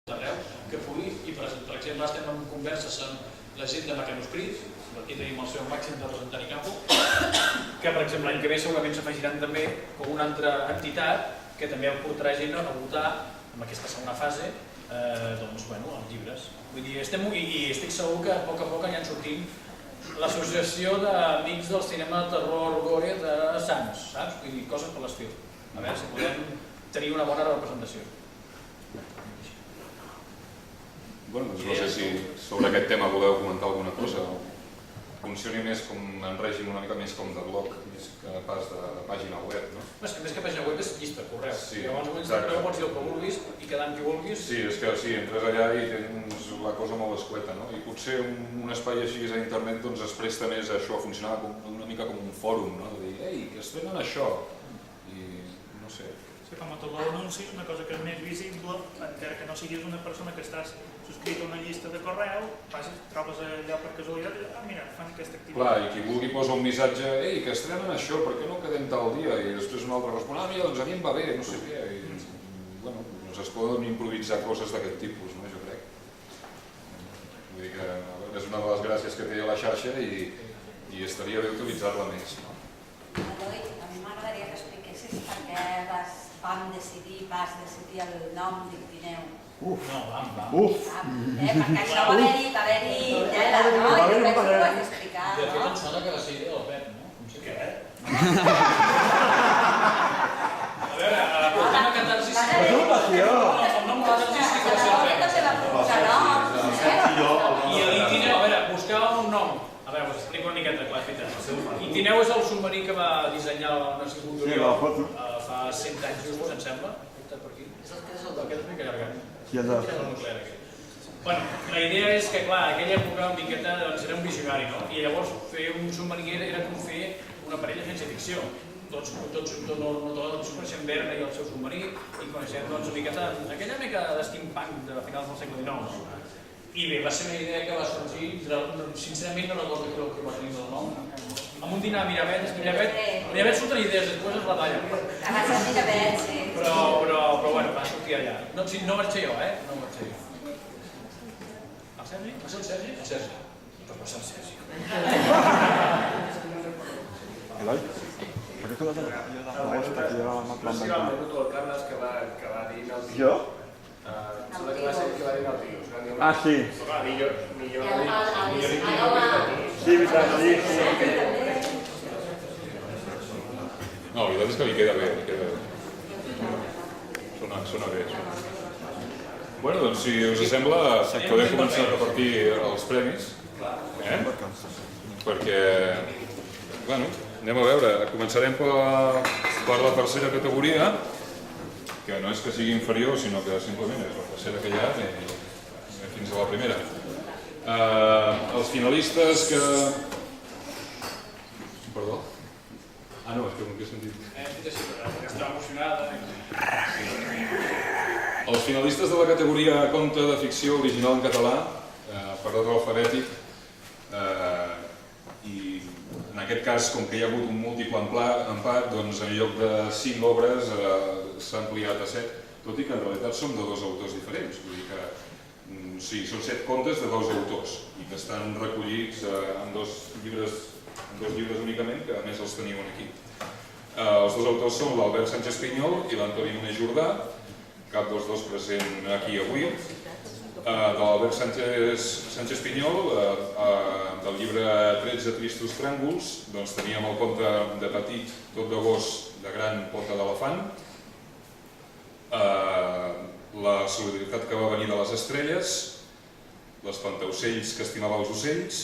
d'arreu que pugui, i per exemple estem en converses amb la gent de Mecanoscrits, aquí tenim el seu màxim representant i capo, que per exemple l'any que ve segurament s'afegiran també com una altra entitat que també portarà gent a votar en aquesta segona fase els llibres. Vull dir, i estic segur que a poc aniran sortint l'associació d'amics del cinema de terror gore de Sants, saps? Vull dir, coses per l'estil. A veure si podem tenir una bona representació. Bueno, doncs no sé si sobre aquest tema voleu comentar alguna cosa. Funcioni més com en règim una mica més com de blog, més que pas de pàgina web, no? És que pàgina web és llista, correu. Sí, llavors pots dir el que vulguis i quedar amb qui vulguis. Sí, és que sí, entres allà i tens la cosa molt escueta, no? I potser un espai així a internet doncs es presta més a això, a funcionar una mica com un fòrum, no? De dir, ei, que estrenen això. I no sé. Sí, com a tot l'anunci, una cosa que és més visible, encara que no siguis una persona que estàs subscrit a una llista de correu, trobes allò per casualitat i mira, fan aquesta activitat. Clar, i qui vulgui posa un missatge, ei, que estrenen això, per què no quedem tal dia? I després un altre respon, mira, doncs a mi em va bé, no sé què. I, bueno, doncs es poden improvisar coses d'aquest tipus, no, jo crec. Vull dir que és una de les gràcies que té la xarxa i estaria bé utilitzar-la més. Eloi, a mi m'agradaria que expliquessis per què vas decidir el nom d'Ictineu. No, vam. Perquè això va haver-hi tela, no? I després ho vas explicar, no? De fet, em sona que va ser idea del Pep, no? Què? A veure, el tema catarsis... El nom catarsis sí que va ser el Pep. I l'Ictineu, a veure, buscàvem un nom. A veure, us explico una miqueta, clar, feta. Ictineu és el submarí que va dissenyar Narcís Monturió fa 100 anys just, em sembla. És el d'aquest mica llargat. Bueno, la idea és que, clar, en aquella època una miqueta era un visionari, no? I llavors fer un submarí era com fer una parella de ciència-ficció. Tots coneixem Verne i el seu submarí i coneixem una miqueta, aquella mica d'steampunk de finals del segle XIX. I bé, va ser una idea que va sorgir, sincerament no recordo què va tenir el nom, amb un dinar a Miravet, Miravet surten idees, després es retallen. Abans de Miravet, sí. Però bueno, va sortir allà. No vaig ser jo, no vaig ser jo. El Sergi? Va ser el Sergi? El Sergi. Doncs va ser el Sergi. Eloi? Per què tu l'has de l'agosta que jo m'ha plantat? Sí, home, el Carles que va dir el tio. Jo? Sembla que va ser que va dir el tio. Ah, sí. Millor Sí, sí. No, la veritat és que li queda bé, Sona bé. Bueno, doncs si us sembla, podem començar a repartir els premis. Perquè, bueno, anem a veure. Començarem per la tercera categoria, que no és que sigui inferior, sinó que simplement és la tercera que hi ha fins a la primera. Els finalistes que... Perdó? Ah, no, és que no he sentit. Estava emocionada. Els finalistes de la categoria conte de ficció original en català, per ordre alfabètic, i en aquest cas, com que hi ha hagut un múltiple empat, doncs en lloc de 5 obres s'ha ampliat a 7, tot i que en realitat som de 2 autors diferents. Vull dir que sí, són 7 contes de 2 autors i que estan recollits en 2 llibres únicament, que a més els teniu aquí. Els 2 autors són l'Albert Sánchez Pinyol i l'Antoni Només Jordà, cap dels 2 present aquí avui. De l'Albert Sánchez Pinyol, del llibre 13 tristos tràngols, doncs teníem el conte de petit, tot de gos, de gran, pota d'elefant. La solidaritat que va venir de les estrelles, l'espantaocells que estimava els ocells,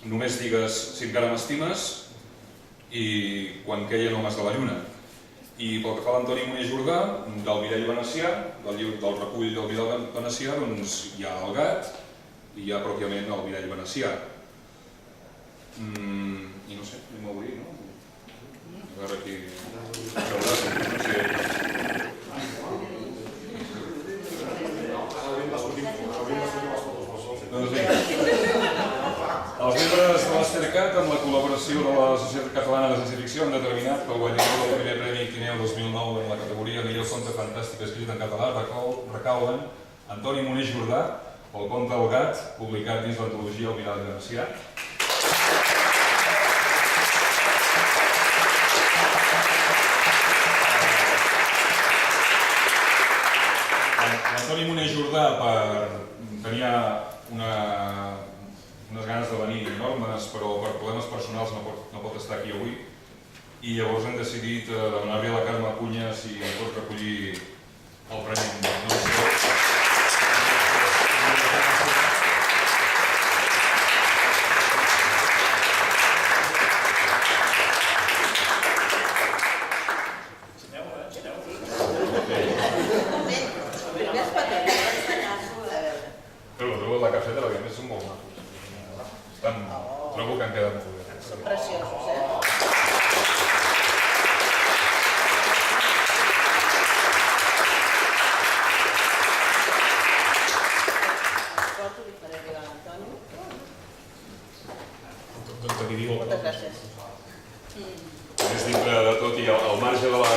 només digues si encara m'estimes i quan queien homes de la lluna. I pel que fa a l'Antoni Només Jordà, del Mirall Venecià, del recull del Mirall Venecià, doncs hi ha el gat i hi ha pròpiament el Mirall Venecià. I no sé, anem a obrir, no? A veure aquí... Doncs bé, els membres de l'Astercat, amb la col·laboració votació de la Societat Catalana de Ciència Ficció han determinat que el guanyador del primer Premi Tineu 2009 en la categoria Millor conte fantàstic escrit en català recauen Antoni Monés Jordà pel conte El gat, publicat dins l'antologia El Mirall Venecià. Antoni Monés Jordà tenia unes ganes de venir enormes, però per problemes personals no pot estar aquí avui, i llavors hem decidit demanar-li a la Carme Acuña si pot recollir el premi. Però la cafeta, la més són molt macos. Trobo que han quedat molt bé. Són preciosos, Moltes gràcies. És dintre de tot i al marge de la...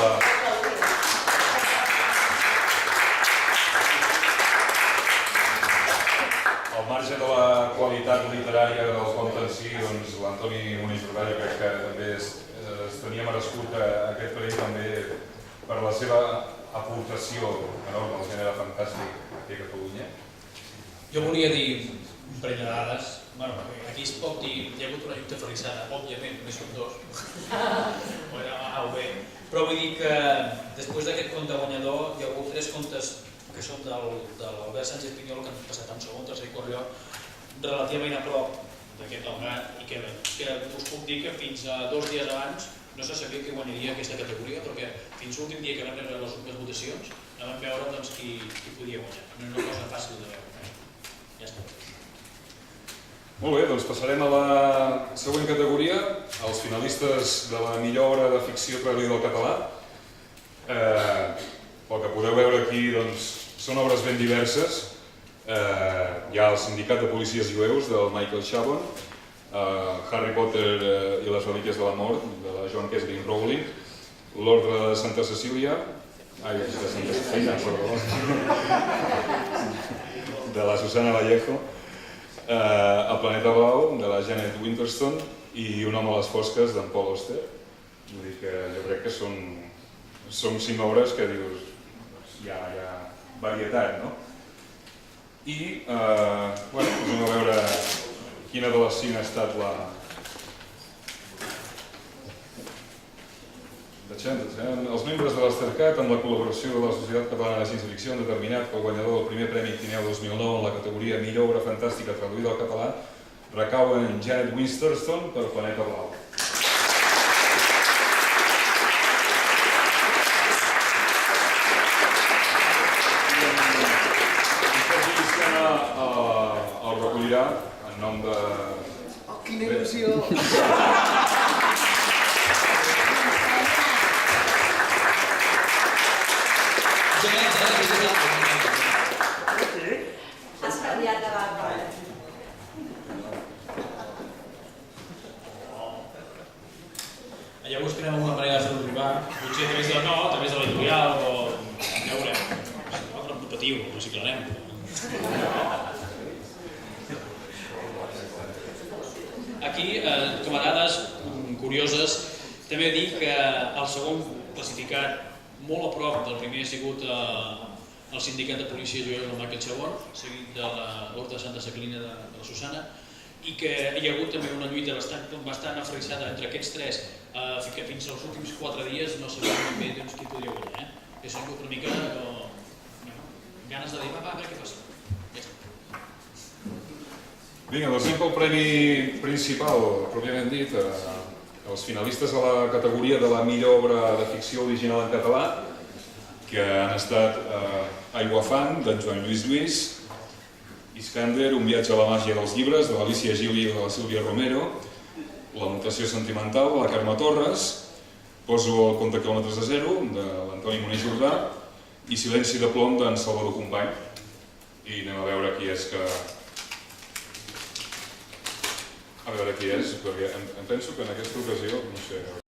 Al marge de la qualitat literària del conte en si, doncs l'Antoni Monés Jordà jo crec que també es tenia merescut aquest premi també per la seva aportació enorme al gènere fantàstic aquí a Catalunya. Jo volia dir un parell de dades. Aquí es pot dir, hi ha hagut una lluita ferrissada, òbviament, només són dos, però vull dir que després d'aquest conte guanyador hi ha hagut 3 contes que són de l'Albert Sánchez Pinyol que han passat en segon, tercer i quart lloc, relativament a prop d'aquest El gat, i que us puc dir que fins a 2 dies abans no se sabia qui guanyaria aquesta categoria, perquè fins l'últim dia que vam rebre les votacions no vam veure qui podia guanyar. No és una cosa fàcil de veure. Ja està. Molt bé, doncs passarem a la següent categoria, els finalistes de la millor obra de ficció traduïda al català. Pel que podeu veure aquí, doncs, són obres ben diverses. Hi ha el Sindicat de Policies Jueus, del Michael Chabon, Harry Potter i les relíquies de la mort, de la Joan Kesling Rowling, l'Ordre de Santa Cecília, de la Susana Vallejo, El planeta blau, de la Janet Winterston, i Un home a les fosques, d'en Paul Auster. Vull dir que jo crec que són 5 obres que dius, hi ha varietat, no? I, anem a veure quina de les 5 ha estat la... Els membres de l'Astercat, amb la col·laboració de la Societat Catalana de Ciència Ficció, han determinat que el guanyador del primer Premi Tineu 2009 en la categoria Millor obra fantàstica traduïda al català recauen en Janet Winterston per Planeta blau. El recollirà en nom de... Oh, quina il·lusió! Has canviat de barba. Allà buscarem alguna manera de fer-ho arribar, potser a través de l'editorial o... ja ho veurem. No patiu, ho reciclarem. Aquí, com a dades curioses, també dic que el segon classificat molt a prop del primer ha sigut el Sindicat de Policies Jueus del Michael Chabon, seguit de l'Orde de Santa Cecília de la Susana, i que hi ha hagut també una lluita bastant aferrissada entre aquests 3, que fins als últims 4 dies no sabíem ben bé qui podria guanyar. He sigut una mica ganes de dir, va, a veure què passa. Ja està. Vinga, doncs anem pel premi principal, pròpiament dit, els finalistes a la categoria de la millor obra de ficció original en català, que han estat Aiguafant, d'en Joan Lluís Lluís, Iskander, Un viatge a la màgia dels llibres, de l'Alicia Gili i de la Sílvia Romero, La mutació sentimental, de la Carme Torres, Poso el compte quilòmetres a zero, de l'Antoni Monés Jordà, i Silenci de plom, d'en Salvador Company. I anem a veure qui és que A veure qui és, perquè em penso que en aquesta ocasió, no sé,